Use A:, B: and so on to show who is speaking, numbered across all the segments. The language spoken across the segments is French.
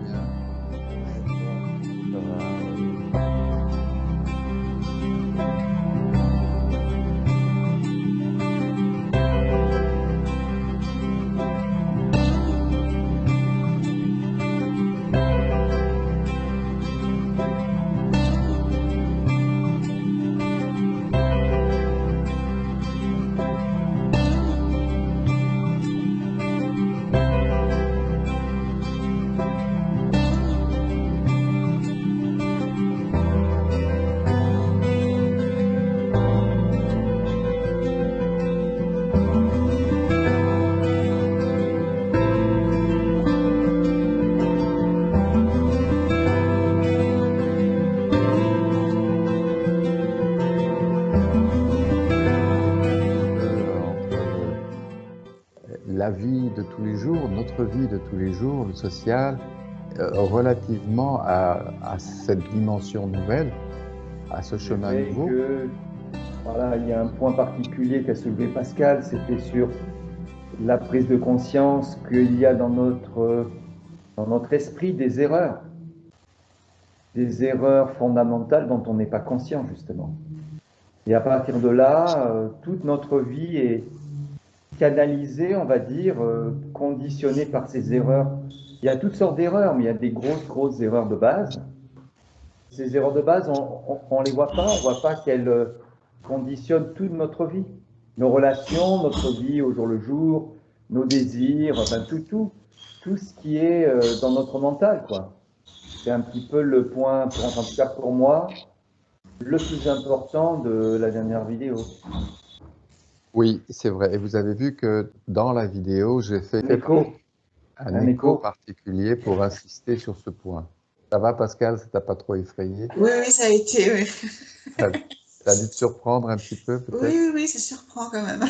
A: bien. Ça va. La vie de tous les jours, notre vie de tous les jours, le social, relativement à cette dimension nouvelle, à ce chemin nouveau.
B: Voilà, il y a un point particulier qu'a soulevé Pascal, c'était sur la prise de conscience qu'il y a dans notre esprit des erreurs fondamentales dont on n'est pas conscient, justement. Et à partir de là, toute notre vie est canalisée, on va dire, conditionnée par ces erreurs. Il y a toutes sortes d'erreurs, mais il y a des grosses erreurs de base. Ces erreurs de base, on les voit pas, on voit pas qu'elles conditionnent toute notre vie. Nos relations, notre vie au jour le jour, nos désirs, enfin tout ce qui est dans notre mental, quoi. C'est un petit peu le point, en tout cas pour moi, le plus important de la dernière vidéo.
A: Oui, c'est vrai. Et vous avez vu que dans la vidéo, j'ai fait un écho particulier pour insister sur ce point. Ça va, Pascal? Ça t'a pas trop effrayé?
C: Oui, ça a été, oui.
A: Ça a dû te surprendre un petit peu, peut-être?
C: Oui, ça surprend quand même.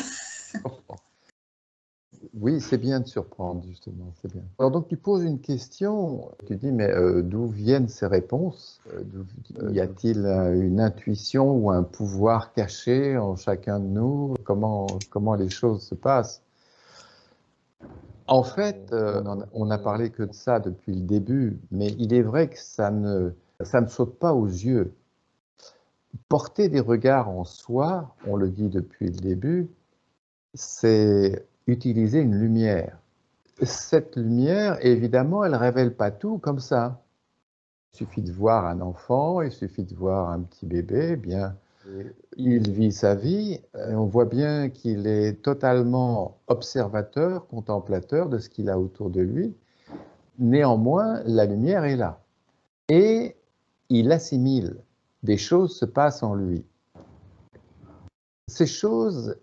A: Oui, c'est bien de surprendre, justement, c'est bien. Alors donc, tu poses une question, tu dis, mais d'où viennent ces réponses? Y a-t-il une intuition ou un pouvoir caché en chacun de nous? Comment les choses se passent? En fait, on n'a parlé que de ça depuis le début, mais il est vrai que ça ne saute pas aux yeux. Porter des regards en soi, on le dit depuis le début, c'est utiliser une lumière. Cette lumière, évidemment, elle ne révèle pas tout comme ça. Il suffit de voir un enfant, il suffit de voir un petit bébé, eh bien, il vit sa vie, on voit bien qu'il est totalement observateur, contemplateur de ce qu'il a autour de lui. Néanmoins, la lumière est là. Et il assimile, des choses se passent en lui. Ces choses,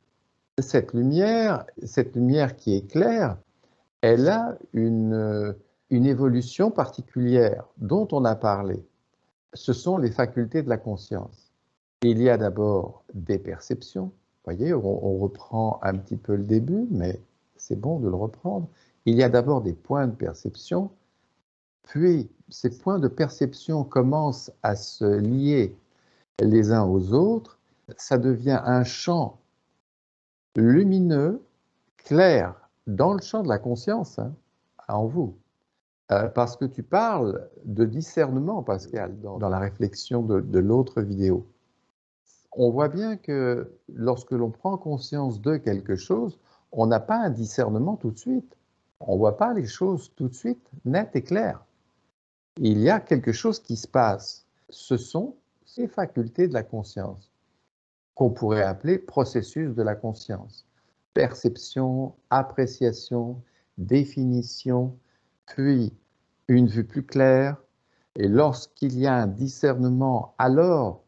A: cette lumière qui est claire, elle a une évolution particulière dont on a parlé. Ce sont les facultés de la conscience. Il y a d'abord des perceptions. Vous voyez, on reprend un petit peu le début, mais c'est bon de le reprendre. Il y a d'abord des points de perception, puis ces points de perception commencent à se lier les uns aux autres. Ça devient un champ lumineux, clair, dans le champ de la conscience, hein, en vous. Parce que tu parles de discernement, Pascal, dans la réflexion de l'autre vidéo. On voit bien que lorsque l'on prend conscience de quelque chose, on n'a pas un discernement tout de suite. On ne voit pas les choses tout de suite, nettes et claires. Il y a quelque chose qui se passe. Ce sont ces facultés de la conscience, qu'on pourrait appeler processus de la conscience. Perception, appréciation, définition, puis une vue plus claire. Et lorsqu'il y a un discernement, alors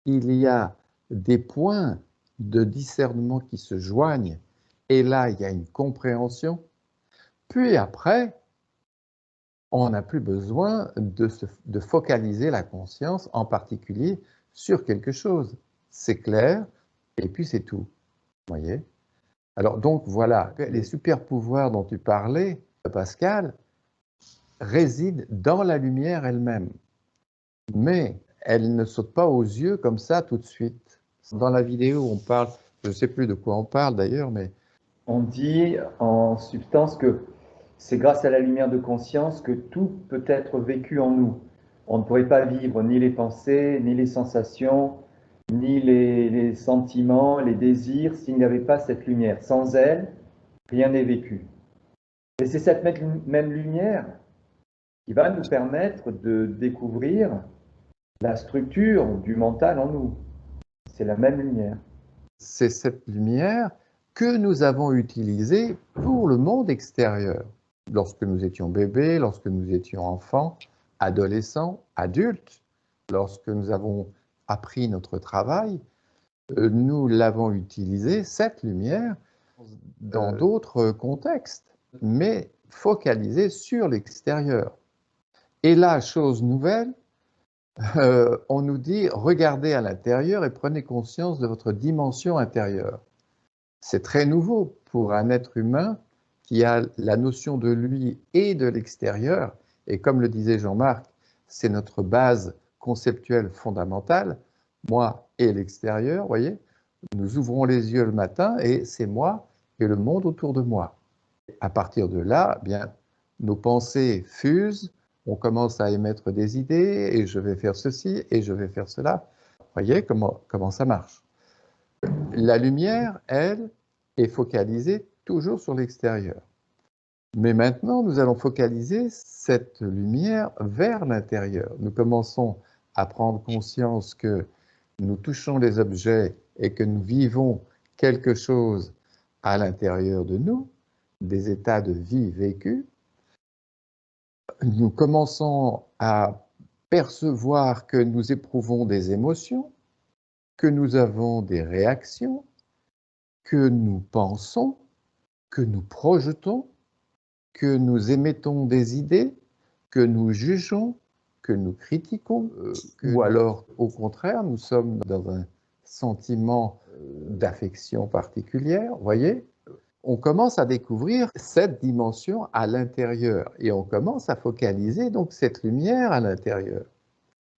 A: il y a des points de discernement qui se joignent. Et là, il y a une compréhension. Puis après, on n'a plus besoin de focaliser la conscience, en particulier sur quelque chose. C'est clair, et puis c'est tout. Vous voyez? Alors donc voilà, les super pouvoirs dont tu parlais, Pascal, résident dans la lumière elle-même. Mais elle ne saute pas aux yeux comme ça tout de suite. Dans la vidéo, on parle, je ne sais plus de quoi on parle d'ailleurs, mais...
B: On dit en substance que c'est grâce à la lumière de conscience que tout peut être vécu en nous. On ne pourrait pas vivre ni les pensées, ni les sensations, ni les sentiments, les désirs, s'il n'y avait pas cette lumière. Sans elle, rien n'est vécu. Et c'est cette même lumière qui va nous permettre de découvrir la structure du mental en nous. C'est la même lumière.
A: C'est cette lumière que nous avons utilisée pour le monde extérieur. Lorsque nous étions bébés, lorsque nous étions enfants, adolescents, adultes, lorsque nous avons appris notre travail, nous l'avons utilisée, cette lumière, dans d'autres contextes, mais focalisée sur l'extérieur. Et là, chose nouvelle, on nous dit, regardez à l'intérieur et prenez conscience de votre dimension intérieure. C'est très nouveau pour un être humain qui a la notion de lui et de l'extérieur. Et comme le disait Jean-Marc, c'est notre base conceptuelle fondamentale, moi et l'extérieur, vous voyez. Nous ouvrons les yeux le matin et c'est moi et le monde autour de moi. À partir de là, eh bien, nos pensées fusent, on commence à émettre des idées, et je vais faire ceci, et je vais faire cela. Vous voyez comment ça marche. La lumière, elle, est focalisée toujours sur l'extérieur. Mais maintenant, nous allons focaliser cette lumière vers l'intérieur. Nous commençons à prendre conscience que nous touchons les objets et que nous vivons quelque chose à l'intérieur de nous, des états de vie vécus. Nous commençons à percevoir que nous éprouvons des émotions, que nous avons des réactions, que nous pensons, que nous projetons, que nous émettons des idées, que nous jugeons, que nous critiquons, ou alors au contraire, nous sommes dans un sentiment d'affection particulière, vous voyez. On commence à découvrir cette dimension à l'intérieur et on commence à focaliser donc cette lumière à l'intérieur.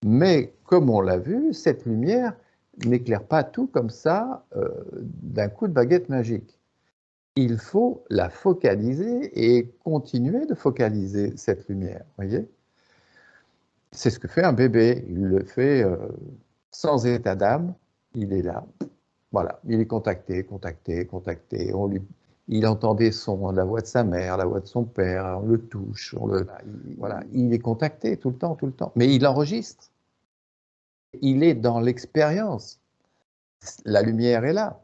A: Mais comme on l'a vu, cette lumière n'éclaire pas tout comme ça d'un coup de baguette magique. Il faut la focaliser et continuer de focaliser cette lumière, voyez. C'est ce que fait un bébé, il le fait sans état d'âme, il est là, voilà, il est contacté, il entend des sons, la voix de sa mère, la voix de son père, on le touche, voilà, il est contacté tout le temps, mais il enregistre, il est dans l'expérience, la lumière est là,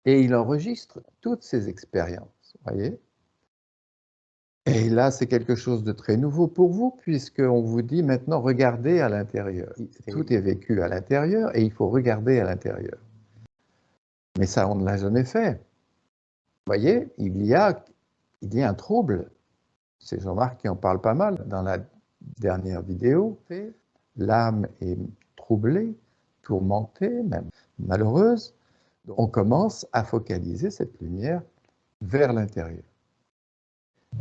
A: et il enregistre toutes ces expériences, voyez. Et là, c'est quelque chose de très nouveau pour vous, puisqu'on vous dit maintenant, regardez à l'intérieur. Tout est vécu à l'intérieur et il faut regarder à l'intérieur. Mais ça, on ne l'a jamais fait. Vous voyez, il y a un trouble. C'est Jean-Marc qui en parle pas mal dans la dernière vidéo. L'âme est troublée, tourmentée, même malheureuse. On commence à focaliser cette lumière vers l'intérieur.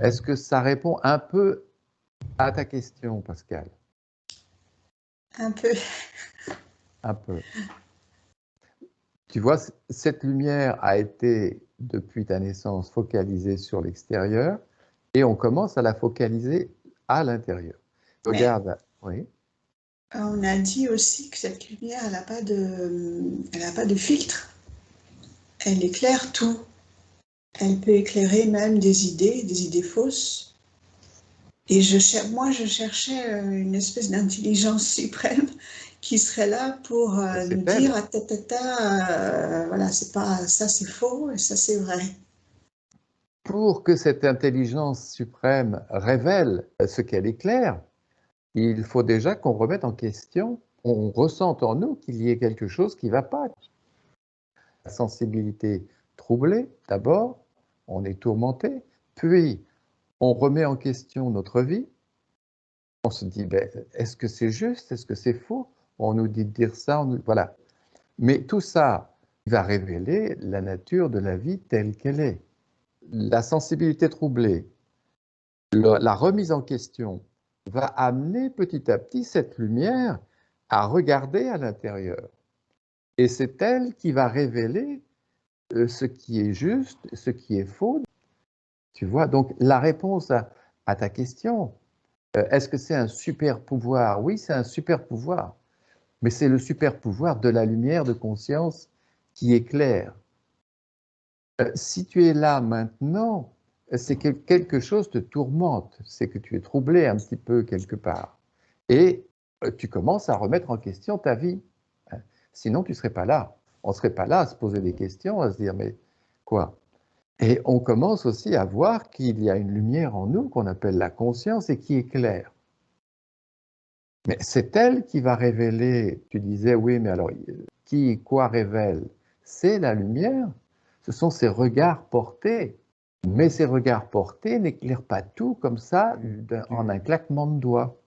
A: Est-ce que ça répond un peu à ta question, Pascal?
C: Un peu.
A: Un peu. Tu vois, cette lumière a été, depuis ta naissance, focalisée sur l'extérieur et on commence à la focaliser à l'intérieur. Regarde, oui.
C: On a dit aussi que cette lumière, elle n'a pas de filtre. Elle éclaire tout. Elle peut éclairer même des idées fausses. Et moi, je cherchais une espèce d'intelligence suprême qui serait là pour nous dire voilà, c'est pas ça, c'est faux et ça, c'est vrai.
A: Pour que cette intelligence suprême révèle ce qu'elle éclaire, il faut déjà qu'on remette en question, on ressente en nous qu'il y ait quelque chose qui ne va pas. La sensibilité troublée, d'abord, on est tourmenté, puis on remet en question notre vie, on se dit, ben, est-ce que c'est juste, est-ce que c'est faux? On nous dit de dire ça, voilà. Mais tout ça va révéler la nature de la vie telle qu'elle est. La sensibilité troublée, la remise en question va amener petit à petit cette lumière à regarder à l'intérieur. Et c'est elle qui va révéler ce qui est juste, ce qui est faux. Tu vois, donc la réponse à ta question. Est-ce que c'est un super pouvoir? Oui, c'est un super pouvoir, mais c'est le super pouvoir de la lumière de conscience qui éclaire. Si tu es là maintenant, c'est que quelque chose te tourmente, c'est que tu es troublé un petit peu quelque part. Et tu commences à remettre en question ta vie. Sinon, tu ne serais pas là. On ne serait pas là à se poser des questions, à se dire, mais quoi? Et on commence aussi à voir qu'il y a une lumière en nous qu'on appelle la conscience et qui éclaire. Mais c'est elle qui va révéler, tu disais, oui, mais alors, qui, quoi révèle? C'est la lumière, ce sont ces regards portés. Mais ces regards portés n'éclairent pas tout comme ça en un claquement de doigts.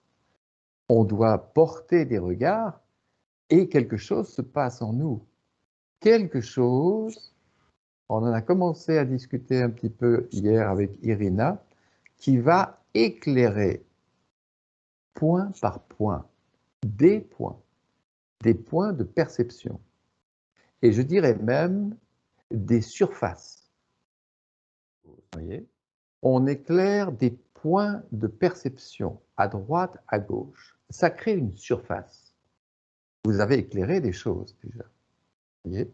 A: On doit porter des regards et quelque chose se passe en nous. Quelque chose, on en a commencé à discuter un petit peu hier avec Irina, qui va éclairer point par point, des points de perception. Et je dirais même des surfaces. Vous voyez? On éclaire des points de perception à droite, à gauche. Ça crée une surface. Vous avez éclairé des choses déjà. Vous voyez?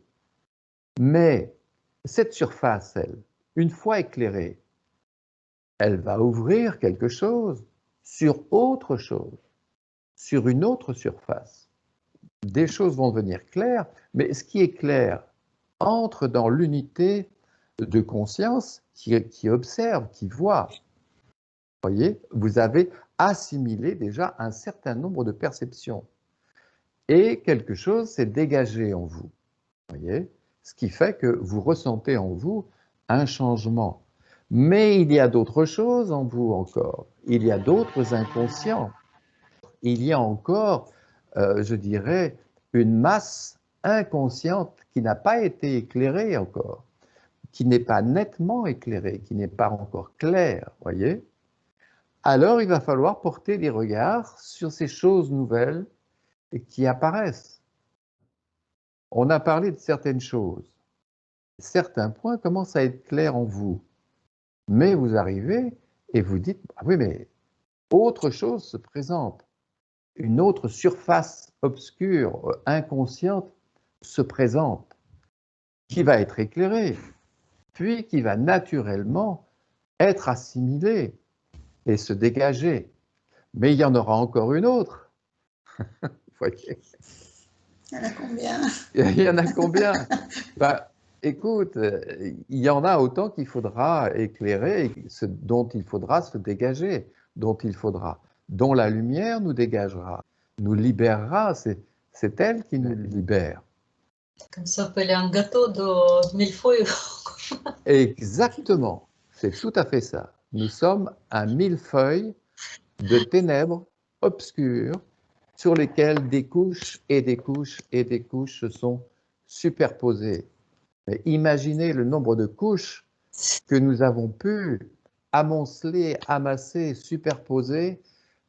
A: Mais cette surface, elle, une fois éclairée, elle va ouvrir quelque chose sur autre chose, sur une autre surface. Des choses vont devenir claires, mais ce qui est clair entre dans l'unité de conscience qui observe, qui voit. Vous voyez, vous avez assimilé déjà un certain nombre de perceptions. Et quelque chose s'est dégagé en vous. Vous voyez, ce qui fait que vous ressentez en vous un changement. Mais il y a d'autres choses en vous encore. Il y a d'autres inconscients. Il y a encore, je dirais, une masse inconsciente qui n'a pas été éclairée encore, qui n'est pas nettement éclairée, qui n'est pas encore claire, voyez. Alors il va falloir porter des regards sur ces choses nouvelles qui apparaissent. On a parlé de certaines choses. Certains points commencent à être clairs en vous. Mais vous arrivez et vous dites, ah oui, mais autre chose se présente. Une autre surface obscure, inconsciente, se présente, qui va être éclairée, puis qui va naturellement être assimilée et se dégager. Mais il y en aura encore une autre. Vous voyez?
C: Il y en a combien?
A: Il y en a combien? Ben, écoute, il y en a autant qu'il faudra éclairer, dont il faudra se dégager, dont la lumière nous dégagera, nous libérera, c'est elle qui nous libère.
D: Comme ça, on peut aller un gâteau de millefeuille.
A: Exactement, c'est tout à fait ça. Nous sommes un millefeuille de ténèbres obscures sur lesquelles des couches et des couches et des couches se sont superposées. Mais imaginez le nombre de couches que nous avons pu amonceler, amasser, superposer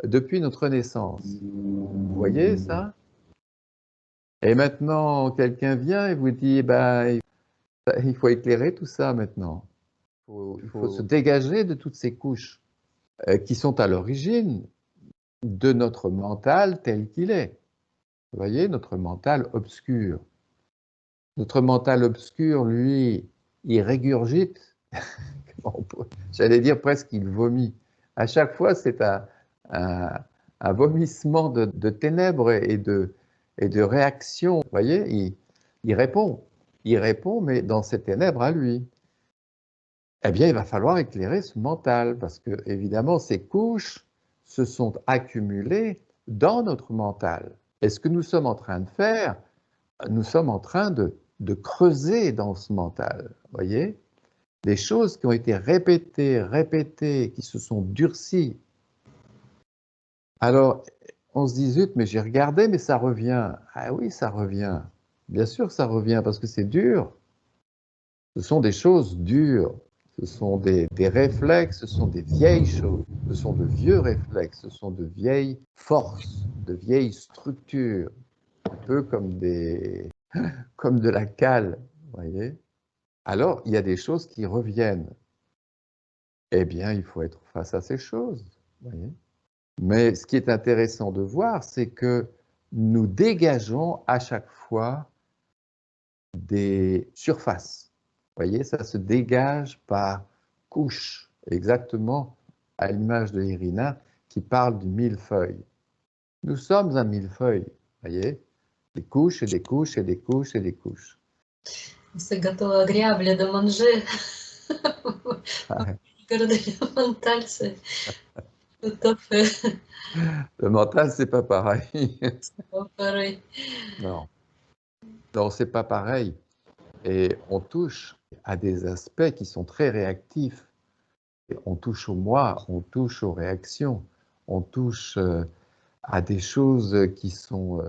A: depuis notre naissance. Vous voyez ça? Et maintenant, quelqu'un vient et vous dit, ben, il faut éclairer tout ça maintenant. Il faut se dégager de toutes ces couches qui sont à l'origine de notre mental tel qu'il est. Vous voyez, notre mental obscur. Notre mental obscur, lui, il régurgite, j'allais dire presque il vomit. À chaque fois, c'est un vomissement de ténèbres et de réactions. Vous voyez, il répond. Il répond, mais dans ces ténèbres à lui. Eh bien, il va falloir éclairer ce mental, parce que, évidemment, ces couches se sont accumulées dans notre mental. Et ce que nous sommes en train de faire, nous sommes en train de creuser dans ce mental, voyez, des choses qui ont été répétées, répétées, qui se sont durcies. Alors, on se dit, zut, mais j'ai regardé, mais ça revient. Ah oui, ça revient. Bien sûr que ça revient, parce que c'est dur. Ce sont des choses dures. Ce sont des réflexes, ce sont des vieilles choses, ce sont de vieux réflexes, ce sont de vieilles forces, de vieilles structures, un peu comme de la cale, vous voyez. Alors, il y a des choses qui reviennent. eh bien, il faut être face à ces choses. Voyez. Mais ce qui est intéressant de voir, c'est que nous dégageons à chaque fois des surfaces. Vous voyez, ça se dégage par couches, exactement à l'image de Irina qui parle du millefeuille. Nous sommes un millefeuille, vous voyez, des couches et des couches et des couches et des couches.
D: Ce gâteau agréable de manger. Regardez le mental, c'est tout à fait
A: Le mental, c'est pas pareil.
D: pas pareil.
A: Non, non, c'est pas pareil. Et on touche à des aspects qui sont très réactifs. On touche au moi, on touche aux réactions, on touche à des choses qui sont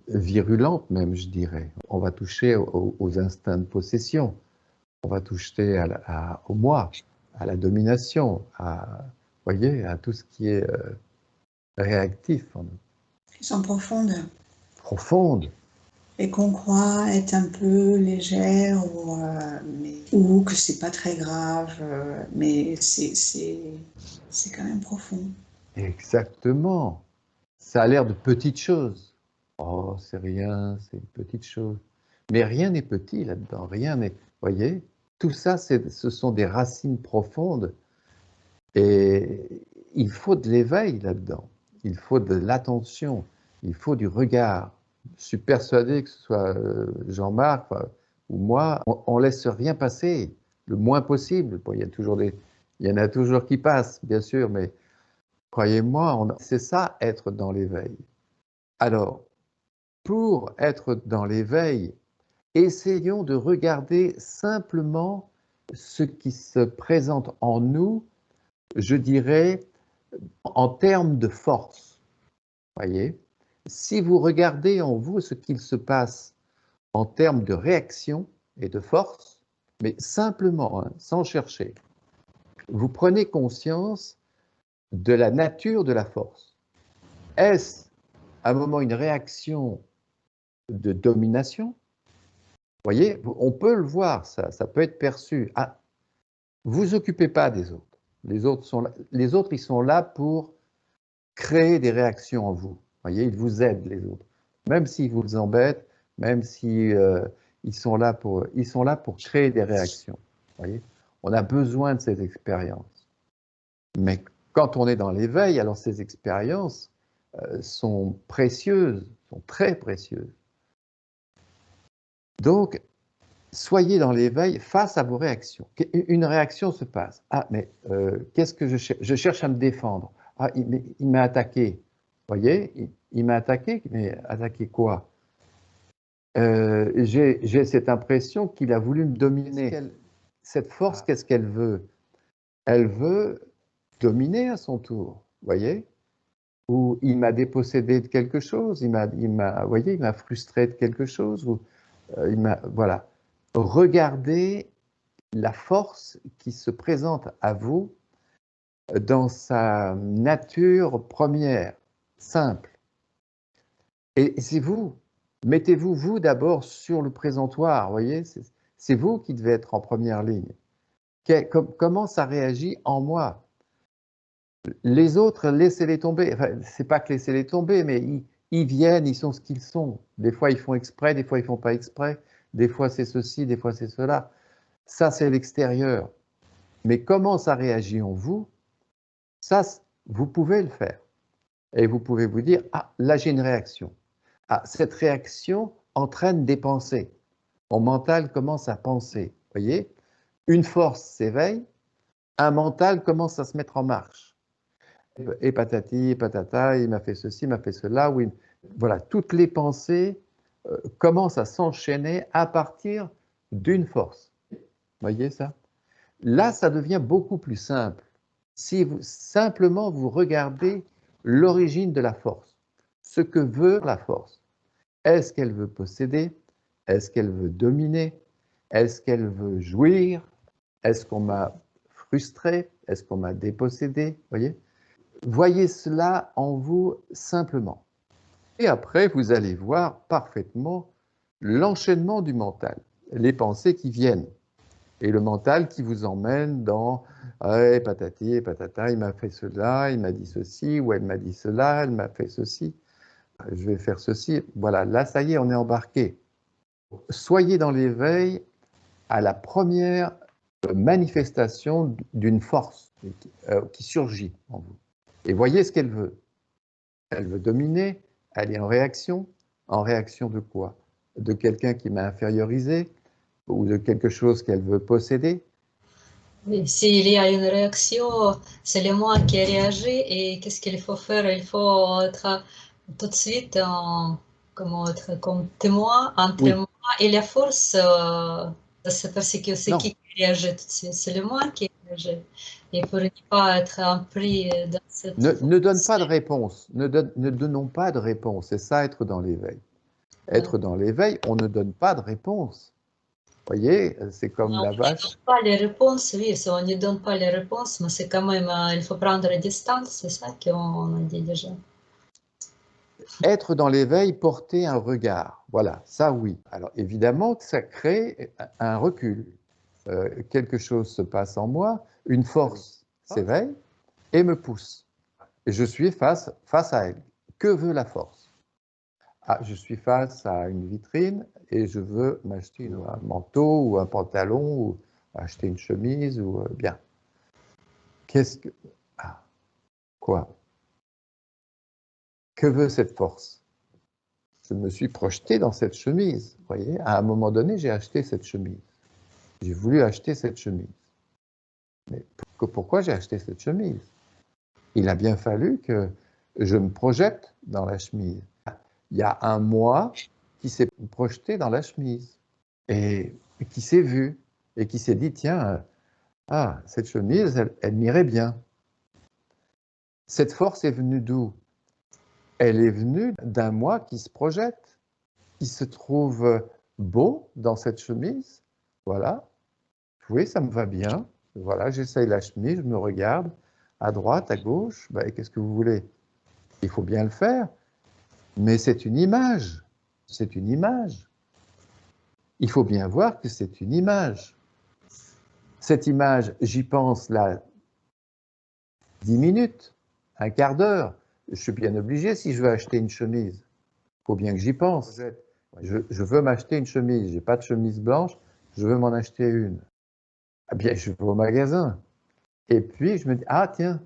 A: virulentes même, je dirais. On va toucher aux instincts de possession, on va toucher au moi, à la domination, voyez, à tout ce qui est réactif,
C: Ils sont profondes.
A: profonde.
C: Et qu'on croit être un peu légère ou que c'est pas très grave, mais c'est quand même profond.
A: Exactement. Ça a l'air de petites choses. Oh, c'est rien, c'est une petite chose. Mais rien n'est petit là-dedans, rien n'est. Voyez, tout ça, ce sont des racines profondes et il faut de l'éveil là-dedans. Il faut de l'attention, il faut du regard. Je suis persuadé que ce soit Jean-Marc ou moi, on laisse rien passer le moins possible. Bon, il y en a toujours qui passent, bien sûr, mais croyez-moi, c'est ça, être dans l'éveil. Alors, pour être dans l'éveil, essayons de regarder simplement ce qui se présente en nous, je dirais, en termes de force. Voyez, si vous regardez en vous ce qu'il se passe en termes de réaction et de force, mais simplement, sans chercher, vous prenez conscience de la nature de la force. Est-ce à un moment une réaction de domination? Vous voyez, on peut le voir, ça peut être perçu. Ah, vous occupez pas des autres. Les autres, ils sont là pour créer des réactions en vous. Vous voyez, ils vous aident, les autres. Même s'ils vous embêtent, même si ils sont là pour créer des réactions. Vous voyez, on a besoin de ces expériences. Mais quand on est dans l'éveil, alors ces expériences sont précieuses, sont très précieuses. Donc, soyez dans l'éveil face à vos réactions. Une réaction se passe. Ah, mais qu'est-ce que je cherche? Je cherche à me défendre. Ah, il m'a attaqué. Vous voyez, il m'a attaqué, mais attaqué quoi? J'ai cette impression qu'il a voulu me dominer. Cette force, qu'est-ce qu'elle veut? Elle veut dominer à son tour. Vous voyez? Ou il m'a dépossédé de quelque chose. Vous voyez, il m'a frustré de quelque chose. Ou voilà. Regardez la force qui se présente à vous dans sa nature première, simple. Et c'est vous. Mettez-vous, vous, d'abord sur le présentoir, vous voyez, c'est vous qui devez être en première ligne. Comment ça réagit en moi? Les autres, laissez-les tomber. Enfin, c'est pas que laissez-les tomber, mais ils viennent, ils sont ce qu'ils sont. Des fois, ils font exprès, des fois, ils font pas exprès. Des fois, c'est ceci, des fois, c'est cela. Ça, c'est l'extérieur. Mais comment ça réagit en vous? Ça, vous pouvez le faire. Et vous pouvez vous dire, ah, là, j'ai une réaction. Ah, cette réaction entraîne des pensées. Mon mental commence à penser. Vous voyez? Une force s'éveille, un mental commence à se mettre en marche. Et patati, et patata, il m'a fait ceci, il m'a fait cela. Oui. Voilà, toutes les pensées commencent à s'enchaîner à partir d'une force. Vous voyez ça? Là, ça devient beaucoup plus simple. Si vous simplement vous regardez l'origine de la force, ce que veut la force. Est-ce qu'elle veut posséder? Est-ce qu'elle veut dominer? Est-ce qu'elle veut jouir? Est-ce qu'on m'a frustré? Est-ce qu'on m'a dépossédé? Voyez cela en vous simplement. Et après, vous allez voir parfaitement l'enchaînement du mental, les pensées qui viennent. Et le mental qui vous emmène dans ouais, patati et patata, il m'a fait cela, il m'a dit ceci, ou elle m'a dit cela, elle m'a fait ceci, je vais faire ceci. Voilà, là, ça y est, on est embarqué. Soyez dans l'éveil à la première manifestation d'une force qui surgit en vous. Et voyez ce qu'elle veut. Elle veut dominer, elle est en réaction. En réaction de quoi? De quelqu'un qui m'a infériorisé ou de quelque chose qu'elle veut posséder.
D: Oui, s'il y a une réaction, c'est le moi qui réagit et qu'est-ce qu'il faut faire? Il faut être tout de suite comment être comme témoin entre
A: Oui,
D: moi et la force de se persécuter. C'est
A: non,
D: qui réagit tout de suite? C'est le moi qui réagit. Et pour ne pas être pris dans cette
A: ne donne pas de
D: force.
A: réponse. Ne donnons pas de réponse. C'est ça, être dans l'éveil.
D: Ouais.
A: Être dans l'éveil, on ne donne pas de réponse. Vous voyez, c'est comme
D: Non,
A: la
D: on ne donne
A: vache.
D: pas les réponses, oui, si on ne donne pas les réponses, mais c'est quand même, il faut prendre la distance, c'est ça qu'on a dit déjà.
A: Être dans l'éveil, porter un regard. Voilà, ça oui. Alors évidemment que ça crée un recul. Quelque chose se passe en moi, une force s'éveille et me pousse. Et je suis face à elle. Que veut la force? Ah, je suis face à une vitrine et je veux m'acheter un manteau ou un pantalon ou acheter une chemise ou bien. Qu'est-ce que... Ah, quoi? Que veut cette force? Je me suis projeté dans cette chemise. Vous voyez, à un moment donné, j'ai acheté cette chemise. J'ai voulu acheter cette chemise. Mais pourquoi j'ai acheté cette chemise? Il a bien fallu que je me projette dans la chemise. Il y a un moi qui s'est projeté dans la chemise et qui s'est vu et qui s'est dit, tiens, ah, cette chemise, elle m'irait bien. Cette force est venue d'où? Elle est venue d'un moi qui se projette, qui se trouve beau dans cette chemise. Voilà. Oui, ça me va bien. Voilà, j'essaye la chemise, je me regarde à droite, à gauche. Ben, qu'est-ce que vous voulez? Il faut bien le faire. Mais c'est une image. C'est une image. Il faut bien voir que c'est une image. Cette image, j'y pense là 10 minutes, un quart d'heure. Je suis bien obligé si je veux acheter une chemise. Il faut bien que j'y pense. Je veux m'acheter une chemise. Je n'ai pas de chemise blanche, je veux m'en acheter une. Eh bien, je vais au magasin. Et puis, je me dis, ah tiens,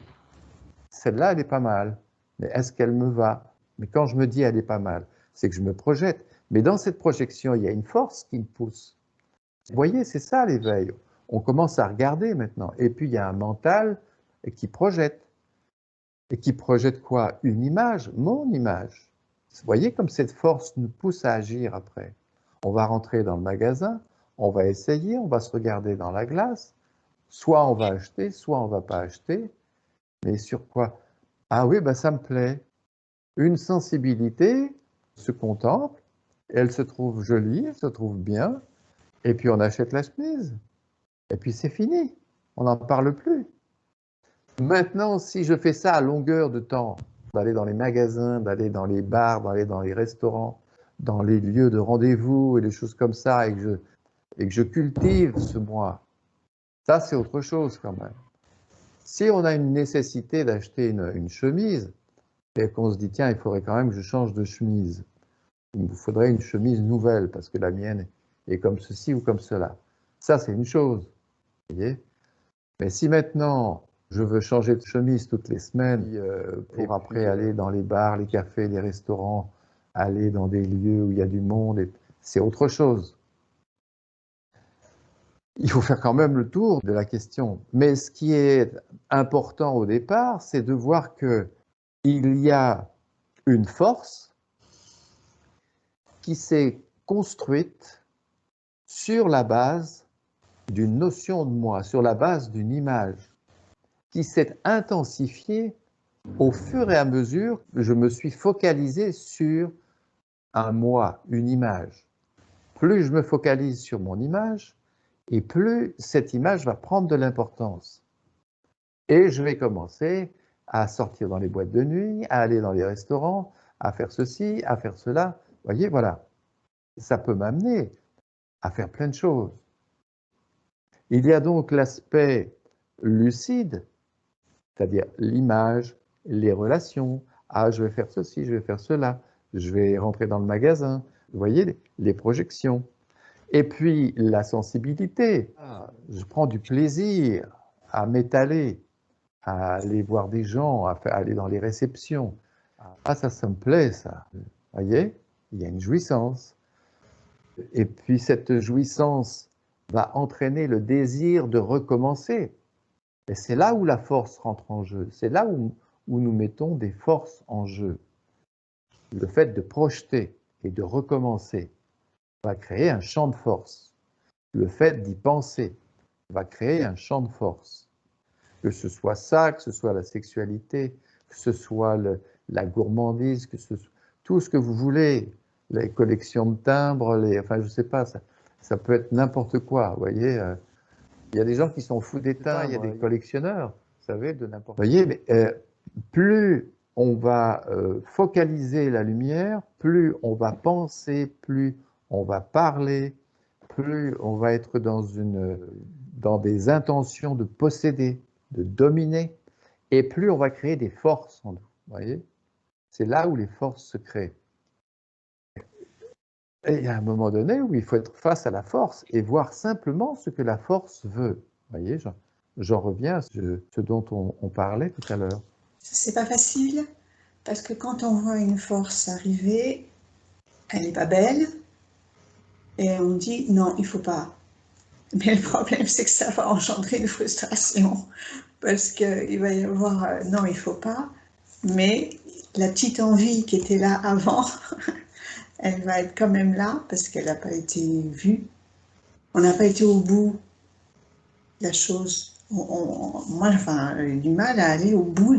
A: celle-là, elle est pas mal. Mais est-ce qu'elle me va? Mais quand je me dis, elle est pas mal, c'est que je me projette. Mais dans cette projection, il y a une force qui me pousse. Vous voyez, c'est ça l'éveil. On commence à regarder maintenant. Et puis, il y a un mental qui projette. Et qui projette quoi? Une image, mon image. Vous voyez comme cette force nous pousse à agir après. On va rentrer dans le magasin, on va essayer, on va se regarder dans la glace. Soit on va acheter, soit on va pas acheter. Mais sur quoi? Ah oui, ben ça me plaît. Une sensibilité se contemple, elle se trouve jolie, elle se trouve bien, et puis on achète la chemise. Et puis c'est fini, on n'en parle plus. Maintenant, si je fais ça à longueur de temps, d'aller dans les magasins, d'aller dans les bars, d'aller dans les restaurants, dans les lieux de rendez-vous et des choses comme ça, et que je cultive ce moi, ça c'est autre chose quand même. Si on a une nécessité d'acheter une chemise, et qu'on se dit, tiens, il faudrait quand même que je change de chemise. Il me faudrait une chemise nouvelle, parce que la mienne est comme ceci ou comme cela. Ça, c'est une chose. Vous voyez? Mais si maintenant, je veux changer de chemise toutes les semaines, pour après aller dans les bars, les cafés, les restaurants, aller dans des lieux où il y a du monde, c'est autre chose. Il faut faire quand même le tour de la question. Mais ce qui est important au départ, c'est de voir que il y a une force qui s'est construite sur la base d'une notion de moi, sur la base d'une image, qui s'est intensifiée au fur et à mesure que je me suis focalisé sur un moi, une image. Plus je me focalise sur mon image, et plus cette image va prendre de l'importance. Et je vais commencer à sortir dans les boîtes de nuit, à aller dans les restaurants, à faire ceci, à faire cela. Vous voyez, voilà. Ça peut m'amener à faire plein de choses. Il y a donc l'aspect lucide, c'est-à-dire l'image, les relations. Ah, je vais faire ceci, je vais faire cela, je vais rentrer dans le magasin. Vous voyez, les projections. Et puis la sensibilité. Ah, je prends du plaisir à m'étaler, à aller voir des gens, à aller dans les réceptions. Ah, ça me plaît, ça. Vous voyez, il y a une jouissance. Et puis cette jouissance va entraîner le désir de recommencer. Et c'est là où la force rentre en jeu. C'est là où nous mettons des forces en jeu. Le fait de projeter et de recommencer va créer un champ de force. Le fait d'y penser va créer un champ de force. Que ce soit ça, que ce soit la sexualité, que ce soit la gourmandise, que ce soit tout ce que vous voulez, les collections de timbres, enfin je sais pas, ça peut être n'importe quoi, vous voyez. Il y a des gens qui sont fous des timbres, il y a des collectionneurs, vous savez, de n'importe quoi. Vous voyez, mais plus on va focaliser la lumière, plus on va penser, plus on va parler, plus on va être dans des intentions de posséder, de dominer, et plus on va créer des forces en nous. Vous voyez, c'est là où les forces se créent. Et il y a un moment donné où il faut être face à la force et voir simplement ce que la force veut. Vous voyez, j'en reviens à ce dont on parlait tout à l'heure.
C: C'est pas facile, parce que quand on voit une force arriver, elle n'est pas belle, et on dit non, il faut pas. Mais le problème, c'est que ça va engendrer une frustration, parce qu'il va y avoir non, il faut pas, mais la petite envie qui était là avant, elle va être quand même là, parce qu'elle n'a pas été vue. On n'a pas été au bout de la chose. Moi, enfin, j'ai du mal à aller au bout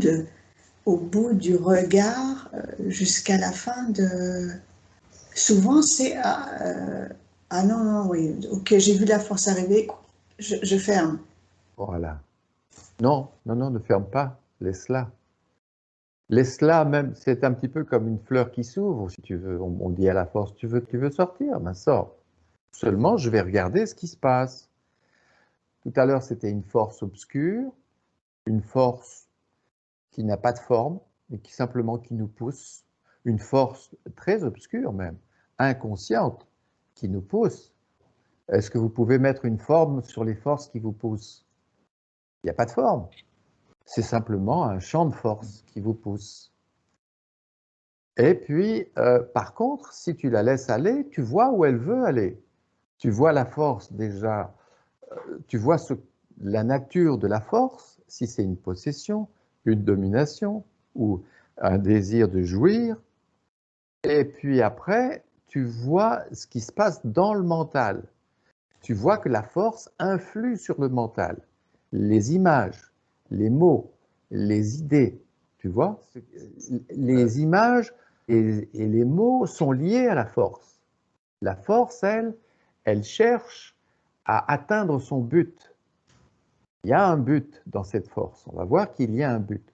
C: du regard jusqu'à la fin de... Souvent, c'est ah non, non, oui, ok, j'ai vu la force arriver, je ferme.
A: Voilà. Non, non, non, ne ferme pas, laisse-la. Laisse-la même, c'est un petit peu comme une fleur qui s'ouvre, si tu veux. On dit à la force, tu veux sortir, ben sors. Seulement, je vais regarder ce qui se passe. Tout à l'heure, c'était une force obscure, une force qui n'a pas de forme, mais qui nous pousse. Une force très obscure même, inconsciente, qui nous pousse. Est-ce que vous pouvez mettre une forme sur les forces qui vous poussent? Il n'y a pas de forme. C'est simplement un champ de force qui vous pousse. Et puis, par contre, si tu la laisses aller, tu vois où elle veut aller. Tu vois la force déjà, tu vois la nature de la force, si c'est une possession, une domination ou un désir de jouir. Et puis après, tu vois ce qui se passe dans le mental. Tu vois que la force influe sur le mental. Les images, les mots, les idées, tu vois, les images et les mots sont liés à la force. La force, elle cherche à atteindre son but. Il y a un but dans cette force. On va voir qu'il y a un but.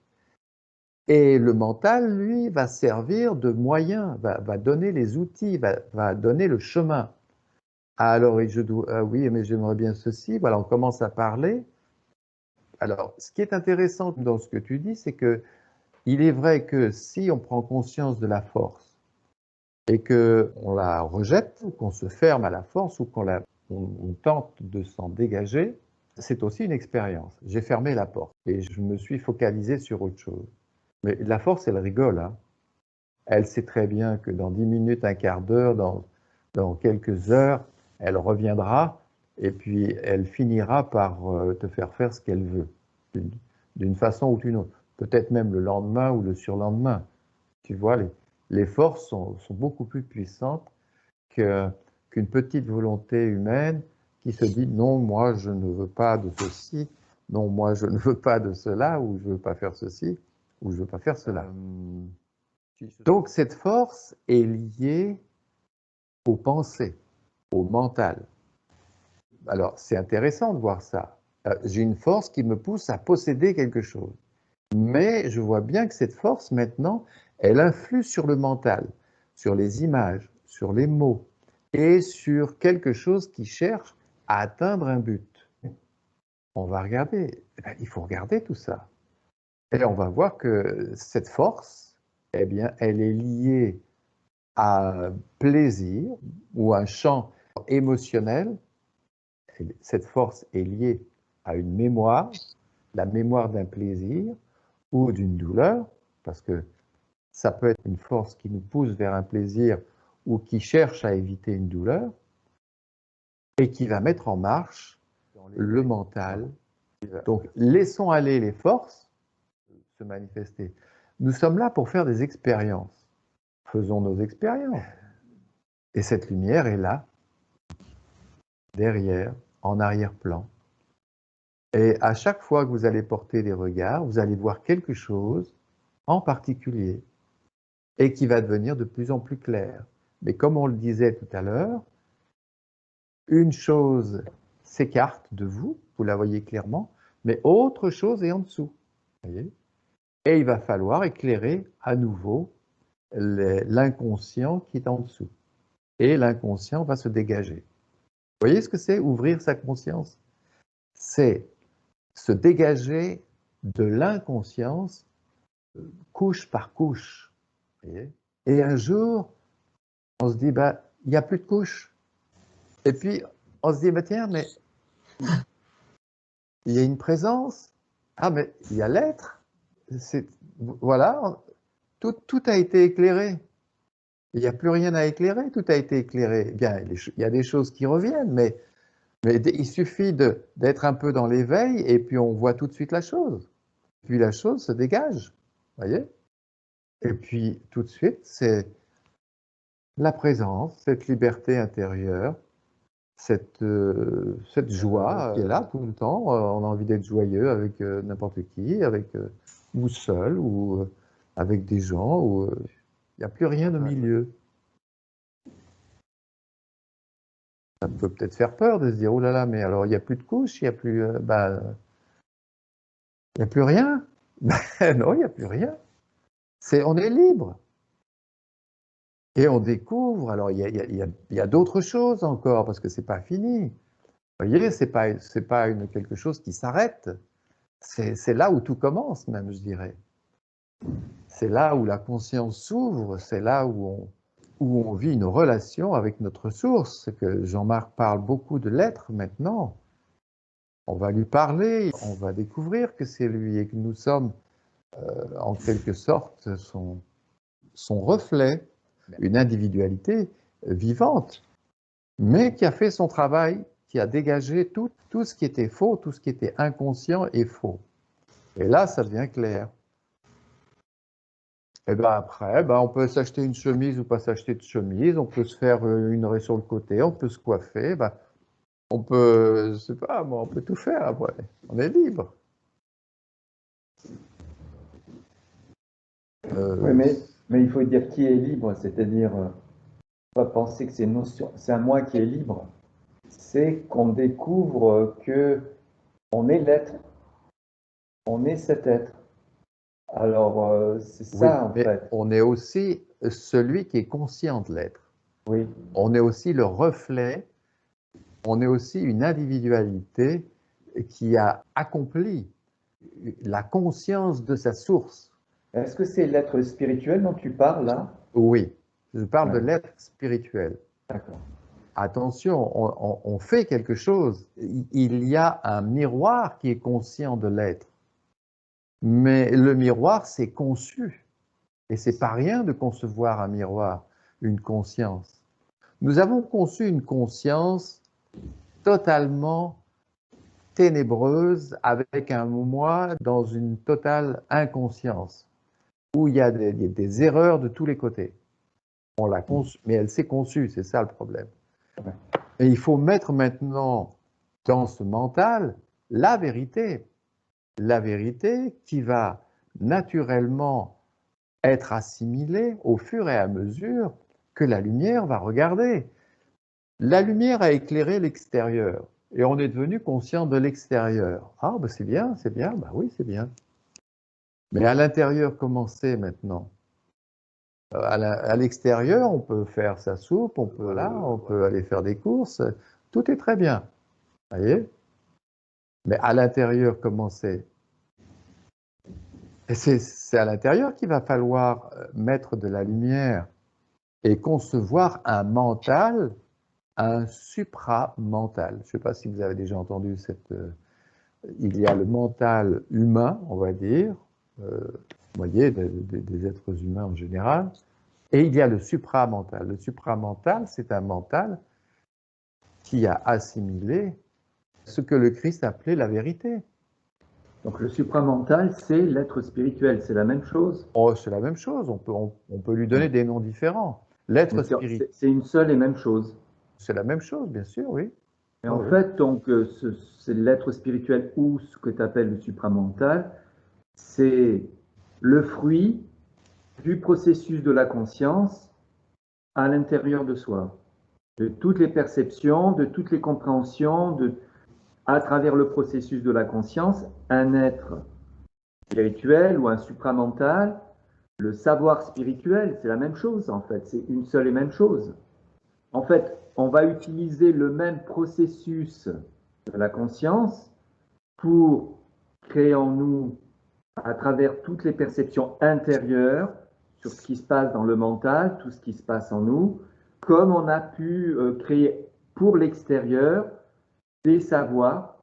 A: Et le mental, lui, va servir de moyen, va donner les outils, va donner le chemin. Alors, oui, mais j'aimerais bien ceci. Voilà, on commence à parler. Alors, ce qui est intéressant dans ce que tu dis, c'est que il est vrai que si on prend conscience de la force et qu'on la rejette, ou qu'on se ferme à la force, ou on tente de s'en dégager, c'est aussi une expérience. J'ai fermé la porte et je me suis focalisé sur autre chose. Mais la force, elle rigole, hein. Elle sait très bien que dans 10 minutes, un quart d'heure, dans quelques heures, elle reviendra et puis elle finira par te faire ce qu'elle veut, d'une façon ou d'une autre. Peut-être même le lendemain ou le surlendemain. Tu vois, les forces sont beaucoup plus puissantes qu'une petite volonté humaine qui se dit non, moi je ne veux pas de ceci, non, moi je ne veux pas de cela, ou je ne veux pas faire ceci, ou je ne veux pas faire cela. Donc cette force est liée aux pensées, au mental. Alors c'est intéressant de voir ça. J'ai une force qui me pousse à posséder quelque chose. Mais je vois bien que cette force maintenant, elle influe sur le mental, sur les images, sur les mots et sur quelque chose qui cherche à atteindre un but. on va regarder. Eh bien, il faut regarder tout ça. Et on va voir que cette force, eh bien, elle est liée à un plaisir ou un champ émotionnel. Cette force est liée à une mémoire, la mémoire d'un plaisir ou d'une douleur, parce que ça peut être une force qui nous pousse vers un plaisir ou qui cherche à éviter une douleur, et qui va mettre en marche le mental. Donc, laissons aller les forces se manifester. Nous sommes là pour faire des expériences. Faisons nos expériences. Et cette lumière est là, derrière, en arrière-plan. Et à chaque fois que vous allez porter des regards, vous allez voir quelque chose en particulier et qui va devenir de plus en plus clair. Mais comme on le disait tout à l'heure, une chose s'écarte de vous, vous la voyez clairement, mais autre chose est en dessous. Voyez ? Et il va falloir éclairer à nouveau l'inconscient qui est en dessous. Et l'inconscient va se dégager. Vous voyez ce que c'est, ouvrir sa conscience? C'est se dégager de l'inconscience couche par couche. Voyez? Et un jour, on se dit, bah, il n'y a plus de couche. Et puis, on se dit, bah, tiens, mais il y a une présence. Ah, mais il y a l'être. Voilà, tout a été éclairé. Il n'y a plus rien à éclairer, tout a été éclairé. Bien, il y a des choses qui reviennent, mais il suffit d'être un peu dans l'éveil et puis on voit tout de suite la chose. Puis la chose se dégage, voyez? Et puis tout de suite, c'est la présence, cette liberté intérieure, cette joie qui est là tout le temps. On a envie d'être joyeux avec n'importe qui, ou seul, ou avec des gens, où il n'y a plus rien au milieu. Ça peut peut-être faire peur de se dire, oh là là, mais alors il n'y a plus de couches, il n'y a plus, il n'y a plus rien. Non, il n'y a plus rien. On est libre. Et on découvre, alors il y a d'autres choses encore, parce que c'est pas fini. Vous voyez, c'est pas quelque chose qui s'arrête. C'est là où tout commence, même, je dirais. C'est là où la conscience s'ouvre, c'est là où on vit une relation avec notre source, que Jean-Marc parle beaucoup de l'être maintenant. On va lui parler, on va découvrir que c'est lui et que nous sommes en quelque sorte son reflet, une individualité vivante, mais qui a fait son travail, qui a dégagé tout ce qui était faux, tout ce qui était inconscient et faux. Et là, ça devient clair. Et bien après, on peut s'acheter une chemise ou pas s'acheter de chemise, on peut se faire une raie sur le côté, on peut se coiffer, on peut, je sais pas, on peut tout faire après. On est libre.
B: Oui, mais il faut dire qui est libre, c'est-à-dire, pas penser que c'est une notion, c'est un moi qui est libre. C'est qu'on découvre que on est l'être, on est cet être. Alors, c'est ça,
A: oui,
B: en fait.
A: On est aussi celui qui est conscient de l'être.
B: Oui.
A: On est aussi le reflet, on est aussi une individualité qui a accompli la conscience de sa source.
B: Est-ce que c'est l'être spirituel dont tu parles là?
A: Oui, je parle de l'être spirituel.
B: D'accord.
A: Attention, on fait quelque chose. Il y a un miroir qui est conscient de l'être. Mais le miroir, c'est conçu. Et c'est pas rien de concevoir un miroir, une conscience. Nous avons conçu une conscience totalement ténébreuse, avec un moi dans une totale inconscience, où il y a des erreurs de tous les côtés. On l'a conçue, mais elle s'est conçue, c'est ça le problème. Et il faut mettre maintenant dans ce mental la vérité qui va naturellement être assimilée au fur et à mesure que la lumière va regarder. La lumière a éclairé l'extérieur et on est devenu conscient de l'extérieur. Ah, ben c'est bien, ben oui, c'est bien. Mais à l'intérieur, comment c'est maintenant? À l'extérieur, on peut faire sa soupe, on peut aller faire des courses, tout est très bien. Voyez? Mais à l'intérieur, comment c'est? C'est à l'intérieur qu'il va falloir mettre de la lumière et concevoir un mental, un supramental. Je ne sais pas si vous avez déjà entendu cette... il y a le mental humain, on va dire, vous voyez, des êtres humains en général, et il y a le supramental. Le supramental, c'est un mental qui a assimilé ce que le Christ appelait la vérité.
B: Donc le supramental, c'est l'être spirituel, c'est la même chose?
A: Oh, c'est la même chose, on peut lui donner des noms différents. L'être spirituel.
B: C'est une seule et même chose.
A: C'est la même chose, bien sûr, oui.
B: Et en fait, donc, c'est l'être spirituel ou ce que tu appelles le supramental, c'est le fruit du processus de la conscience à l'intérieur de soi, de toutes les perceptions, de toutes les compréhensions, à travers le processus de la conscience, un être spirituel ou un supramental, le savoir spirituel, c'est la même chose en fait, c'est une seule et même chose. En fait, on va utiliser le même processus de la conscience pour créer en nous, à travers toutes les perceptions intérieures, sur ce qui se passe dans le mental, tout ce qui se passe en nous, comme on a pu créer pour l'extérieur des savoirs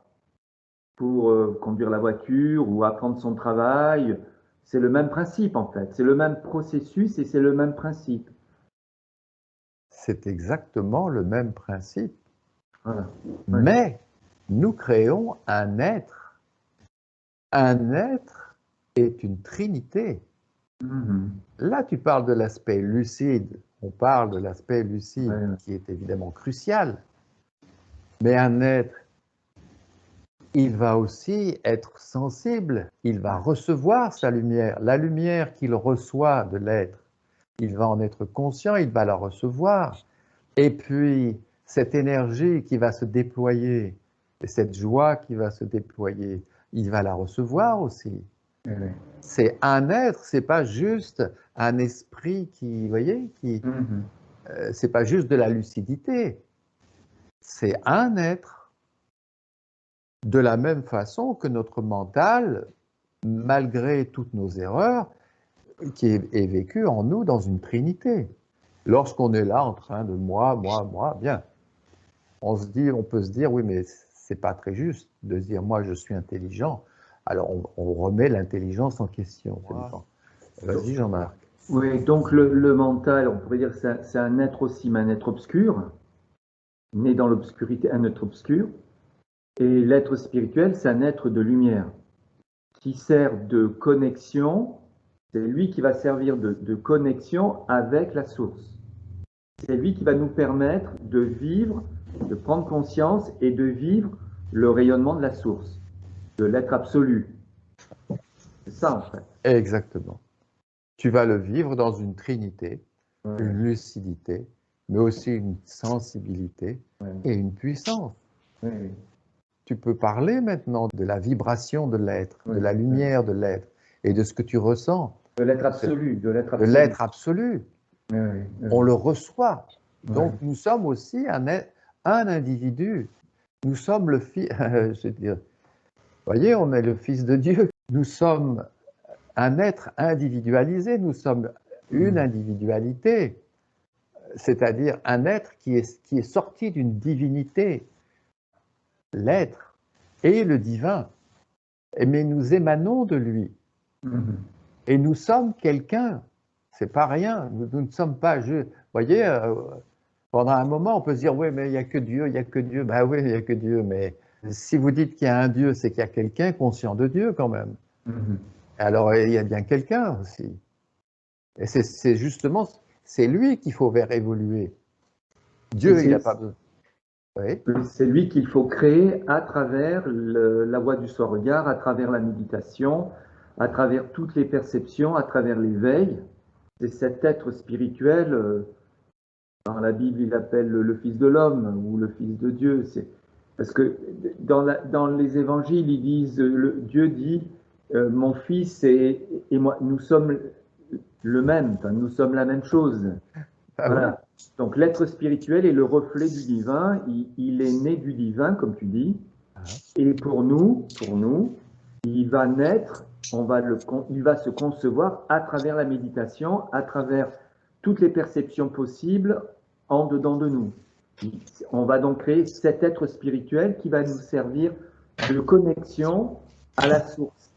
B: pour conduire la voiture ou apprendre son travail. C'est le même principe en fait, c'est le même processus et c'est le même principe.
A: C'est exactement le même principe.
B: Voilà.
A: Mais nous créons un être. Un être est une trinité. Là, tu parles de l'aspect lucide. On parle de l'aspect lucide qui est évidemment crucial. Mais un être, il va aussi être sensible. Il va recevoir sa lumière. La lumière qu'il reçoit de l'être, il va en être conscient, il va la recevoir. Et puis, cette énergie qui va se déployer, et cette joie qui va se déployer, il va la recevoir aussi. C'est un être, c'est pas juste un esprit qui, vous voyez, c'est pas juste de la lucidité. C'est un être. De la même façon que notre mental, malgré toutes nos erreurs, qui est vécu en nous dans une trinité. Lorsqu'on est là en train de moi, bien, on peut se dire, oui, mais c'est pas très juste de se dire, moi, je suis intelligent. Alors, on remet l'intelligence en question. Vas-y, Jean-Marc.
B: Oui, donc le mental, on pourrait dire que c'est un être aussi, mais un être obscur, né dans l'obscurité, un être obscur. Et l'être spirituel, c'est un être de lumière qui sert de connexion. C'est lui qui va servir de connexion avec la source. C'est lui qui va nous permettre de vivre, de prendre conscience et de vivre le rayonnement de la source, de l'être absolu. C'est ça en fait.
A: Exactement. Tu vas le vivre dans une trinité, une lucidité, mais aussi une sensibilité et une puissance. Tu peux parler maintenant de la vibration de l'être, de la lumière de l'être et de ce que tu ressens.
B: De l'être absolu. De
A: l'être absolu. On le reçoit. Donc nous sommes aussi un individu. Nous sommes le fils, je veux dire, vous voyez, on est le fils de Dieu. Nous sommes un être individualisé, nous sommes une individualité, c'est-à-dire un être qui est sorti d'une divinité. L'être et le divin, mais nous émanons de lui. Et nous sommes quelqu'un, c'est pas rien, nous ne sommes pas juste. Vous voyez, pendant un moment, on peut se dire, oui, mais il n'y a que Dieu, il n'y a que Dieu. Ben oui, il n'y a que Dieu, mais si vous dites qu'il y a un Dieu, c'est qu'il y a quelqu'un conscient de Dieu quand même. Alors, il y a bien quelqu'un aussi. Et c'est justement, c'est lui qu'il faut faire évoluer. Dieu, il n'a pas besoin. Oui.
B: C'est lui qu'il faut créer à travers la voie du soi-regard, à travers la méditation, à travers toutes les perceptions, à travers l'éveil. C'est cet être spirituel, dans la Bible, il appelle le Fils de l'homme ou le Fils de Dieu. Parce que dans les évangiles, ils disent, Dieu dit, mon Fils et moi, nous sommes le même, enfin, nous sommes la même chose. Voilà. Donc l'être spirituel est le reflet du divin, il est né du divin, comme tu dis, Et pour nous, il va naître, il va se concevoir à travers la méditation, à travers toutes les perceptions possibles en dedans de nous. On va donc créer cet être spirituel qui va nous servir de connexion à la source.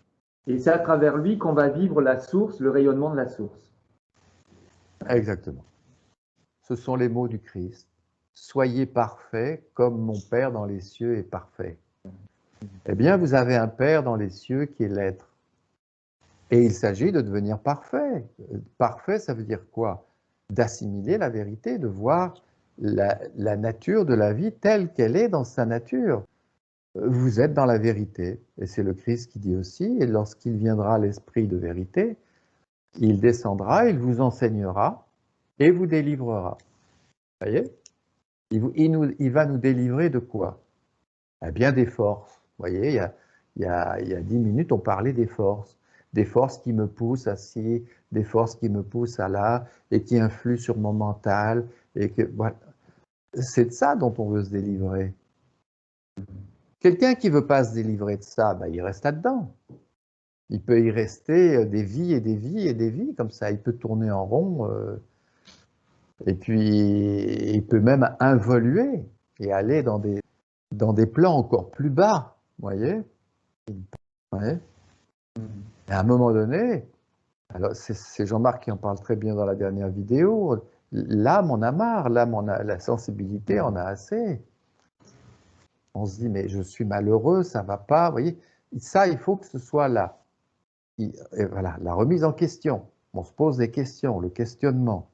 B: Et c'est à travers lui qu'on va vivre la source, le rayonnement de la source.
A: Exactement. Ce sont les mots du Christ. Soyez parfaits comme mon Père dans les cieux est parfait. Eh bien, vous avez un Père dans les cieux qui est l'être. Et il s'agit de devenir parfait. Parfait, ça veut dire quoi? D'assimiler la vérité, de voir la nature de la vie telle qu'elle est dans sa nature. Vous êtes dans la vérité. Et c'est le Christ qui dit aussi, et lorsqu'il viendra l'Esprit de vérité, il descendra, il vous enseignera et vous délivrera. Vous voyez? Il va nous délivrer de quoi? Eh bien, des forces. Vous voyez, il y a 10 minutes, on parlait des forces. Des forces qui me poussent à ci, des forces qui me poussent à là, et qui influent sur mon mental. Et que, voilà. C'est de ça dont on veut se délivrer. Quelqu'un qui ne veut pas se délivrer de ça, ben, il reste là-dedans. Il peut y rester des vies et des vies et des vies, comme ça. Il peut tourner en rond. Et puis, il peut même involuer et aller dans des plans encore plus bas. Vous voyez? Ouais. Et à un moment donné, alors c'est Jean-Marc qui en parle très bien dans la dernière vidéo, l'âme en a marre, la sensibilité en a assez. On se dit, mais je suis malheureux, ça ne va pas. Vous voyez, ça, il faut que ce soit là. Et voilà, la remise en question. On se pose des questions, le questionnement.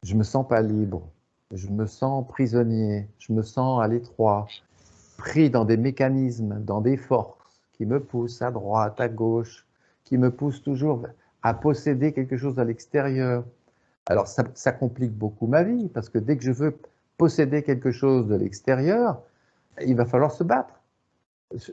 A: Je ne me sens pas libre, je me sens prisonnier, je me sens à l'étroit, pris dans des mécanismes, dans des forces qui me poussent à droite, à gauche, qui me poussent toujours à posséder quelque chose à l'extérieur. Alors ça complique beaucoup ma vie, parce que dès que je veux posséder quelque chose de l'extérieur, il va falloir se battre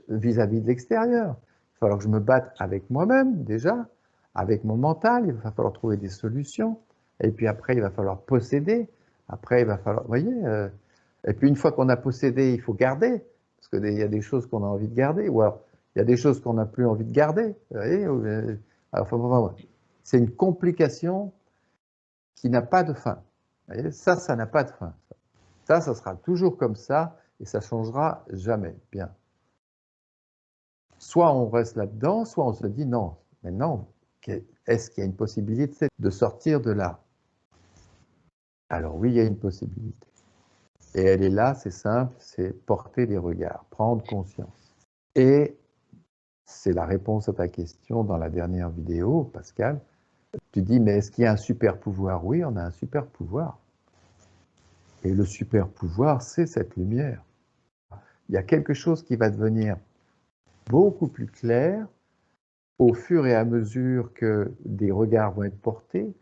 A: vis-à-vis de l'extérieur. Il va falloir que je me batte avec moi-même déjà, avec mon mental, il va falloir trouver des solutions. Et puis après, il va falloir posséder. Après, il va falloir, vous voyez, et puis une fois qu'on a possédé, il faut garder, parce qu'il y a des choses qu'on a envie de garder, ou alors il y a des choses qu'on n'a plus envie de garder. Vous voyez, alors, c'est une complication qui n'a pas de fin. Vous voyez, ça n'a pas de fin. Ça sera toujours comme ça, et ça ne changera jamais. Bien. Soit on reste là-dedans, soit on se dit non, maintenant, est-ce qu'il y a une possibilité de sortir de là? Alors oui, il y a une possibilité. Et elle est là, c'est simple, c'est porter des regards, prendre conscience. Et c'est la réponse à ta question dans la dernière vidéo, Pascal. Tu dis, mais est-ce qu'il y a un super pouvoir? Oui, on a un super pouvoir. Et le super pouvoir, c'est cette lumière. Il y a quelque chose qui va devenir beaucoup plus clair au fur et à mesure que des regards vont être portés,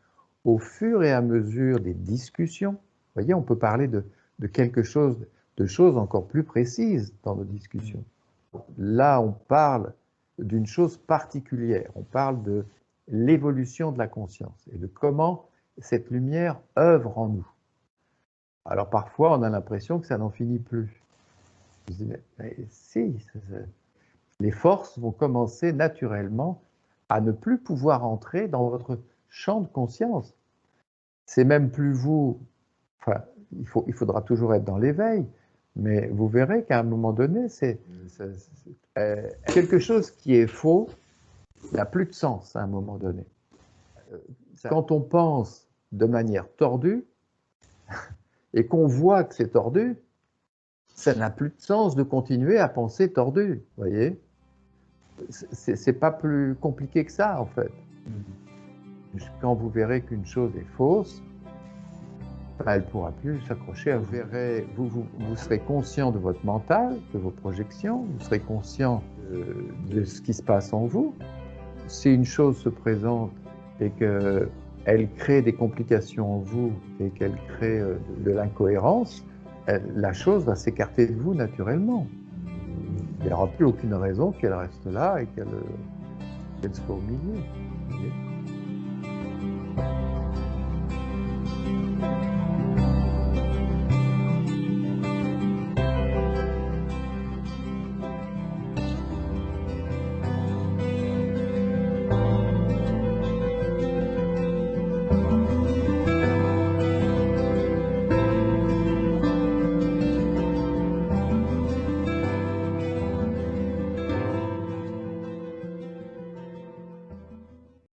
A: au fur et à mesure des discussions. Vous voyez, on peut parler de quelque chose, de choses encore plus précises dans nos discussions. Là, on parle d'une chose particulière. On parle de l'évolution de la conscience et de comment cette lumière œuvre en nous. Alors parfois, on a l'impression que ça n'en finit plus. Je dis, mais si, les forces vont commencer naturellement à ne plus pouvoir entrer dans votre champ de conscience. C'est même plus vous, enfin, il faudra toujours être dans l'éveil, mais vous verrez qu'à un moment donné, c'est quelque chose qui est faux, n'a plus de sens à un moment donné. Quand on pense de manière tordue, et qu'on voit que c'est tordu, ça n'a plus de sens de continuer à penser tordu, vous voyez? C'est pas plus compliqué que ça, en fait. Quand vous verrez qu'une chose est fausse, elle ne pourra plus s'accrocher à vous. Vous serez conscient de votre mental, de vos projections, vous serez conscient de ce qui se passe en vous. Si une chose se présente et qu'elle crée des complications en vous et qu'elle crée de l'incohérence, la chose va s'écarter de vous naturellement. Il n'y aura plus aucune raison qu'elle reste là et qu'elle soit au milieu.